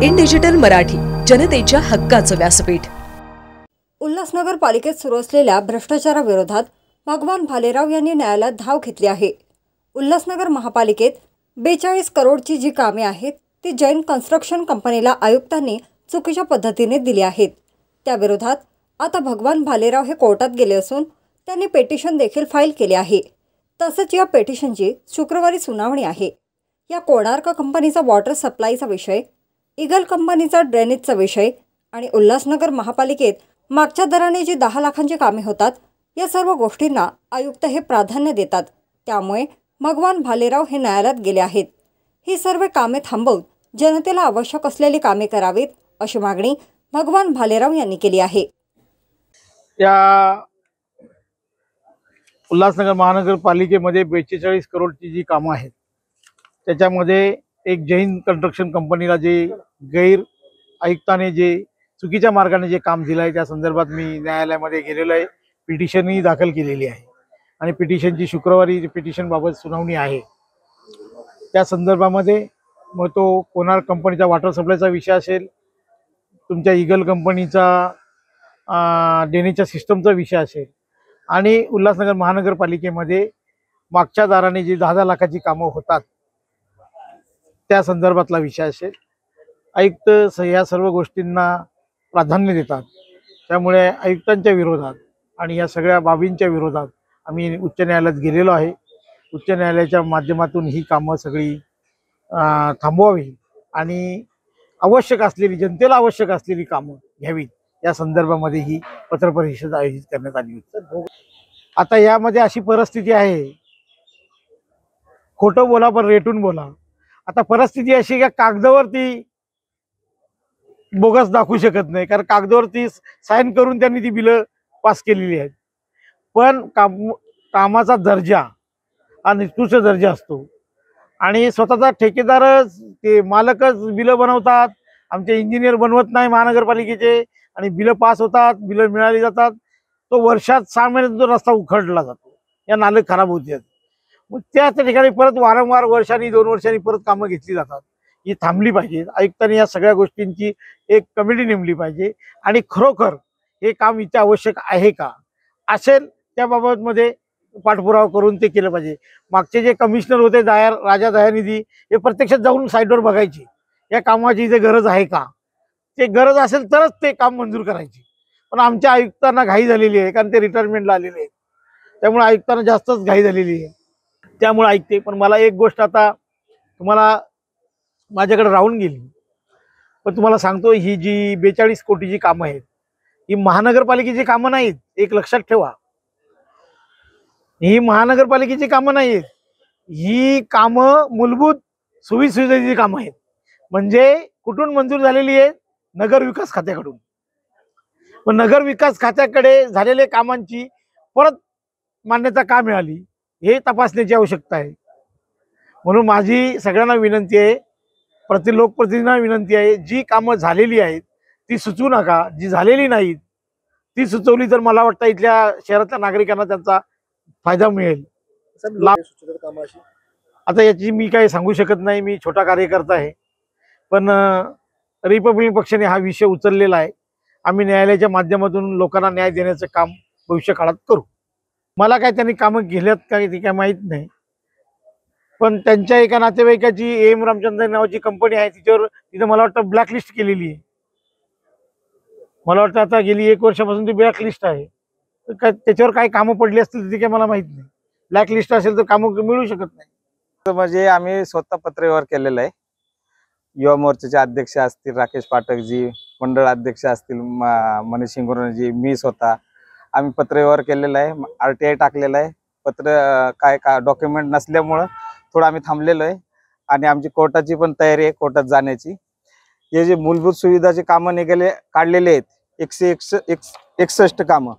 In digital Marathi, जनतेच्या हक्काचं व्यासपीठ। उल्हासनगर पालिकेत सुरू असलेल्या भ्रष्टाचाराविरोधात भगवान भालेराव यांनी न्यायालयात धाव घेतली आहे। उल्हासनगर महापालिकेत 42 करोडची जी कामे आहेत ती जैन कन्स्ट्रक्शन कंपनीला आयुक्तांनी चुकीच्या पद्धतीने दिली आहेत। त्याविरोधात आता भगवान भालेराव हे कोर्टात गेले असून त्यांनी पिटिशन देखील फाईल केले आहे। तसेच या पिटिशनची शुक्रवारी सुनावणी आहे। या कोणार्क कंपनीचा वॉटर सप्लायचा विषय, ईगल कंपनीचा ड्रेनेजचा विषय आणि उल्हासनगर महापालिकेत मागच्या दराने जी 10 लाखांची कामे होतात या सर्व गोष्टींना आयुक्त हे प्राधान्य देतात। त्यामुळे भगवान भालेराव हे न्यायालयात गेले आहेत। ही सर्व कामे थांबवून जनतेला आवश्यक असलेली कामे करावीत अशी मागणी भगवान भालेराव यांनी केली आहे। या उल्हासनगर महानगरपालिकेमध्ये 42 करोडची जी कामं आहेत त्याच्यामध्ये एक जैन कन्स्ट्रक्शन कंपनीला जे गैर आयुक्ताने जे चुकीच्या मार्गाने जे काम दिलं आहे त्या संदर्भात मी न्यायालयामध्ये गेलेलो आहे। पिटिशनही दाखल केलेली आहे आणि पिटिशनची शुक्रवारी पिटिशनबाबत सुनावणी आहे। त्या संदर्भामध्ये मग तो कोणार्क कंपनीचा वॉटर सप्लायचा विषय असेल, तुमच्या ईगल कंपनीचा ड्रेनेजच्या सिस्टमचा विषय असेल आणि उल्हासनगर महानगरपालिकेमध्ये मागच्या दाराने जी 10 लाखाची कामं होतात त्या संदर्भातला विषय असेल। आयुक्त या सर्व गोष्टींना प्राधान्य देतात। त्यामुळे आयुक्तांच्या विरोधात आणि या सगळ्या बाबींच्या विरोधात आम्ही उच्च न्यायालयात गेलेलो आहे। उच्च न्यायालयाच्या माध्यमातून ही कामं सगळी थांबवावी आणि आवश्यक असलेली, जनतेला आवश्यक असलेली कामं घ्यावीत या संदर्भामध्ये ही पत्रपरिषद आयोजित करण्यात आली होती। आता यामध्ये अशी परिस्थिती आहे, खोटं बोला पण रेटून बोला। आता परिस्थिती अशी का कागदावरती बोगस दाखवू शकत नाही, कारण कागदावरती साइन करून त्यांनी ती बिलं पास केलेली आहेत। पण कामाचा दर्जा हा निकृष्ट दर्जा असतो आणि स्वतःचा ठेकेदारच, ते मालकच बिलं बनवतात। आमचे इंजिनियर बनवत नाही महानगरपालिकेचे आणि बिलं पास होतात, बिलं मिळाली जातात। तो वर्षात 6 महिन्यात तो रस्ता उखडला जातो, या नाले खराब होतात। मग त्याच ठिकाणी परत वारंवार वर्षांनी 2 वर्षांनी परत कामं घेतली जातात। ही थांबली पाहिजे। आयुक्तांनी या सगळ्या गोष्टींची एक कमिटी नेमली पाहिजे आणि खरोखर हे काम इथे आवश्यक आहे का असेल त्याबाबत मध्ये पाठपुरावा करून ते केलं पाहिजे। मागचे जे कमिशनर होते राजा दयानिधी, हे प्रत्यक्षात जाऊन साईटवर बघायचे या कामाची इथे गरज आहे का, ते गरज असेल तरच ते काम मंजूर करायचे। पण आमच्या आयुक्तांना घाई झालेली आहे, कारण ते रिटायरमेंटला आलेले आहेत। त्यामुळे आयुक्तांना जास्तच घाई झालेली आहे, त्यामुळे ऐकते। पण मला एक गोष्ट आता तुम्हाला माझ्याकडे राहून गेली, पण तुम्हाला सांगतो, ही जी 42 कोटीची कामं आहेत ही महानगरपालिकेची कामं नाहीत। एक लक्षात ठेवा, ही महानगरपालिकेची कामं नाहीत, ही कामं मूलभूत सुविधेची कामं आहेत। म्हणजे कुठून मंजूर झालेली आहे? नगर विकास खात्याकडून। पण नगर विकास खात्याकडे झालेल्या कामांची परत मान्यता का मिळाली हे तपासण्याची आवश्यकता आहे। म्हणून माझी सगळ्यांना विनंती आहे, लोकप्रतिनिधींना विनंती आहे, जी कामं झालेली आहेत ती सुचवू नका, जी झालेली नाहीत ती सुचवली तर मला वाटतं इथल्या शहरातल्या नागरिकांना त्यांचा फायदा मिळेल। आता याची मी काही सांगू शकत नाही, मी छोटा कार्यकर्ता आहे। पण रिपब्लिक पक्षाने हा विषय उचललेला आहे। आम्ही न्यायालयाच्या माध्यमातून लोकांना न्याय देण्याचं काम भविष्य काळात करू। मला काय त्यांनी कामं केल्यात काय ते काय माहीत नाही, पण त्यांच्या एका नातेवाईकाची एम रामचंद्र नावाची कंपनी आहे, तिथं मला वाटतं ब्लॅकलिस्ट केलेली आहे। मला वाटतं आता गेली 1 वर्षापासून ती ब्लॅकलिस्ट आहे। तर त्याच्यावर काय कामं पडली असतील ते काय मला माहित नाही। ब्लॅकलिस्ट असेल तर कामं मिळू शकत नाही। म्हणजे आम्ही स्वतः पत्रव्यवहार केलेला आहे। युवा मोर्चाचे अध्यक्ष असतील राकेश पाठकजी, मंडळ अध्यक्ष असतील मनीष इंगोरेजी, मी स्वतः आम्ही पत्रव्यवहार केलेला आहे। RTI टाकलेला आहे। काय डॉक्युमेंट नसल्यामुळं थोडं आम्ही थांबलेलो आहे आणि आमची कोर्टाची पण तयारी आहे, कोर्टात जाण्याची। हे जे मूलभूत सुविधाचे कामं काढलेले आहेत 161 कामं,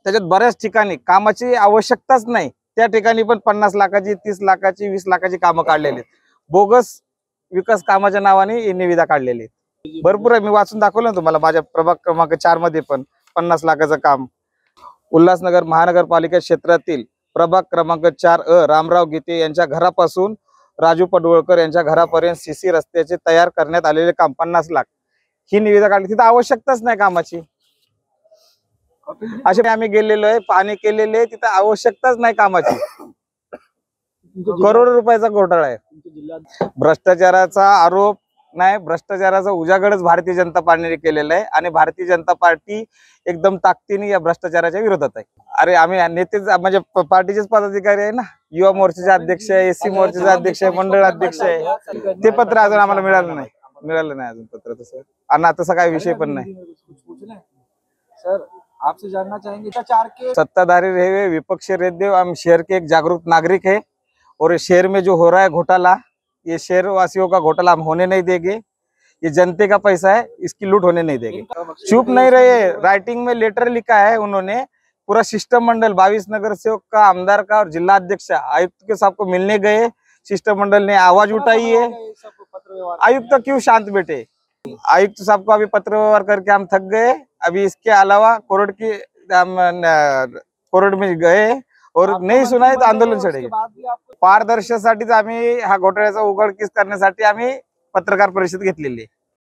त्याच्यात बऱ्याच ठिकाणी कामाची आवश्यकताच नाही, त्या ठिकाणी पण 50 लाखाची, 30 लाखाची, 20 लाखाची कामं काढलेली आहेत। बोगस विकास कामाच्या नावाने निविदा काढलेली आहेत। भरपूर आहे, मी वाचून दाखवलं ना तुम्हाला। माझ्या प्रभाग क्रमांक 4 मध्ये पण 50 लाखाचं काम। उल्हासनगर महानगरपालिका क्षेत्रातील प्रभाग क्रमांक 4 रामराव गीते यांच्या घरापासून राजू पडवळकर यांच्या घरापर्यंत सीसी रस्त्याचे तयार करण्यात आलेले काम 50 लाख ही निविदा काढली. तिथं आवश्यकताच नाही कामाची. असे आम्ही गेलेलो आहे, पाणी केलेले, तिथं आवश्यकताच नाही कामाची. करोडो रुपयाचा घोटाळा आहे. भ्रष्टाचाराचा आरोप नाही, भ्रष्टाचाराचा उजागरच भारतीय जनता पार्टीने केलेला आहे आणि भारतीय जनता पार्टी एकदम ताकदीने या भ्रष्टाचाराच्या विरोधात आहे. अरे आम्ही नेते म्हणजे पार्टीचेच पदाधिकारी आहे ना, युवा मोर्चाचे अध्यक्ष आहे, एससी मोर्चाचे अध्यक्ष आहे, मंडळ अध्यक्ष आहे. ते पत्र अजून आम्हाला मिळालं नाही अजून पत्र तसं. आणि तसा काही विषय पण नाही. सर आपसे जानना चाहेंगे भ्रष्टाचार के सत्ताधारी रहे विपक्षी रहते, हम शहर के एक जागरूक नागरिक है और इस शहर में जो हो रहा है घोटाला, ये शहर वासियों का घोटाला हम होने नहीं देंगे. ये जनते का पैसा है, इसकी लूट होने नहीं देंगे. चुप नहीं रहे. राइटिंग में लेटर लिखा है उन्होंने. पूरा शिष्टमंडल 22 नगर सेवक का, आमदार का और जिला अध्यक्ष आयुक्त के सबको मिलने गए. शिष्टमंडल ने आवाज उठाई है. आयुक्त क्यों शांत बैठे? आयुक्त साहब को अभी पत्र व्यवहार करके हम थक गए. अभी इसके अलावा कोर्ट में गए और नहीं सुना तो आंदोलन चढेल. पारदर्शकतेसाठीच आम्ही हा घोटाळ्याचा उघडकीस करण्यासाठी आम्ही पत्रकार परिषद घेतलेली आहे.